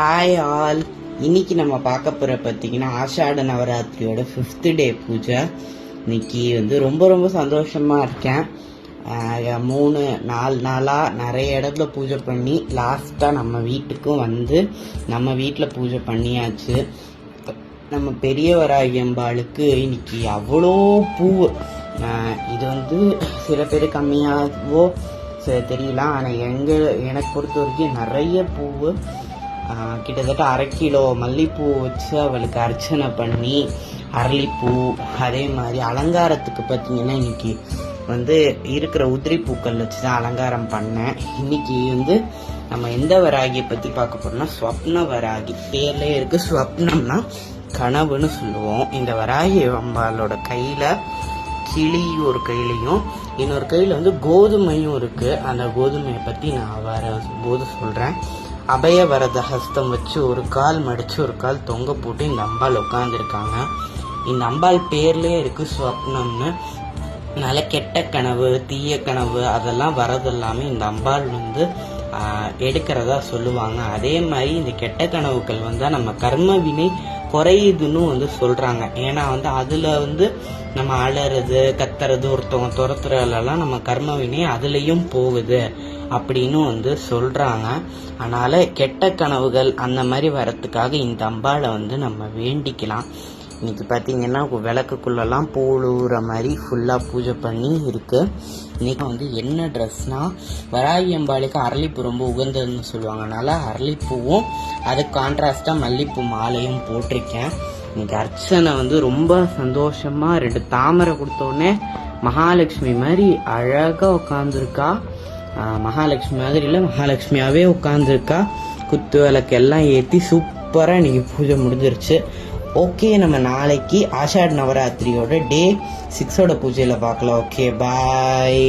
Hi all. இன்னைக்கு நம்ம பார்க்க போகிற பார்த்தீங்கன்னா ஆஷாட நவராத்திரியோட 5th டே பூஜை. இன்னைக்கு ரொம்ப ரொம்ப சந்தோஷமாக இருக்கேன். 3-4 நாளாக நிறைய இடத்துல பூஜை பண்ணி லாஸ்ட்டாக நம்ம வீட்டுக்கும் நம்ம வீட்டில் பூஜை பண்ணியாச்சு. நம்ம பெரியவராகி அம்பாளுக்கு இன்னைக்கு அவ்வளோ பூ. இது சில பேர் கம்மியாகவோ தெரியல, ஆனால் எனக்கு பொறுத்த வரைக்கும் நிறைய பூவு, கிட்டத்தட்ட 1/2 கிலோ மல்லிப்பூ வச்சு அவளுக்கு அர்ச்சனை பண்ணி, அரளிப்பூ, அதே மாதிரி அலங்காரத்துக்கு பார்த்தீங்கன்னா இன்னைக்கு இருக்கிற உதிரி பூக்கள் வச்சு தான் அலங்காரம் பண்ணேன். இன்னைக்கு நம்ம எந்த வராகியை பற்றி பார்க்க போறோம்னா ஸ்வப்ன வராகி. பேர்லேயே இருக்கு, ஸ்வப்னம்னா கனவுன்னு சொல்லுவோம். இந்த வராகி அம்பாளோட கையில கிளி ஒரு கையிலையும் இன்னொரு கையில கோதுமையும் இருக்கு. அந்த கோதுமையை பற்றி நான் வரும்போது சொல்றேன். அபயவரத ஹஸ்தம் வச்சு ஒரு கால் மடிச்சு ஒரு கால் தொங்க போட்டு இந்த அம்பாள் உட்காந்துருக்காங்க. இந்த அம்பாள் பேர்லயே இருக்கு ஸ்வப்னம்னு. நல்ல கெட்ட கனவு, தீய கனவு அதெல்லாம் வரதெல்லாமே இந்த அம்பாள் எடுக்கிறதா சொல்லுவாங்க. அதே மாதிரி இந்த கெட்ட கனவுகள் நம்ம கர்ம வினை குறையுதுன்னு சொல்றாங்க. ஏன்னா அதுல நம்ம அலறது கத்துறது ஒருத்தவங்க துரத்துறதுலாம் நம்ம கர்ம வினை அதுலயும் போகுது அப்படின்னு சொல்றாங்க. அதனால கெட்ட கனவுகள் அந்த மாதிரி வரத்துக்காக இந்த அம்பாளை நம்ம வேண்டிக்கலாம். இன்னைக்கு பார்த்தீங்கன்னா விளக்குக்குள்ளெல்லாம் போடுற மாதிரி ஃபுல்லாக பூஜை பண்ணி இருக்கு. இன்னைக்கு என்ன ட்ரெஸ்னா, வராகி அம்பாளுக்கு அரளிப்பூ ரொம்ப உகந்ததுன்னு சொல்லுவாங்க. அதனால அரளிப்பூவும் அதுக்கு கான்ட்ராஸ்டாக மல்லிப்பூ மாலையும் போட்டிருக்கேன். இன்னைக்கு அர்ச்சனை ரொம்ப சந்தோஷமா 2 தாமரை கொடுத்தோடனே மகாலட்சுமி மாதிரி அழகா உட்காந்துருக்கா. மகாலட்சுமி மாதிரி இல்லை, மகாலட்சுமியாவே உட்காந்துருக்கா. குத்து விளக்கு எல்லாம் ஏற்றி சூப்பராக இன்னைக்கு பூஜை முடிஞ்சிருச்சு. ஓகே, நம்ம நாளைக்கு ஆஷாட நவராத்திரியோட டே 6 பூஜையில் பார்க்கலாம். ஓகே, பாய்.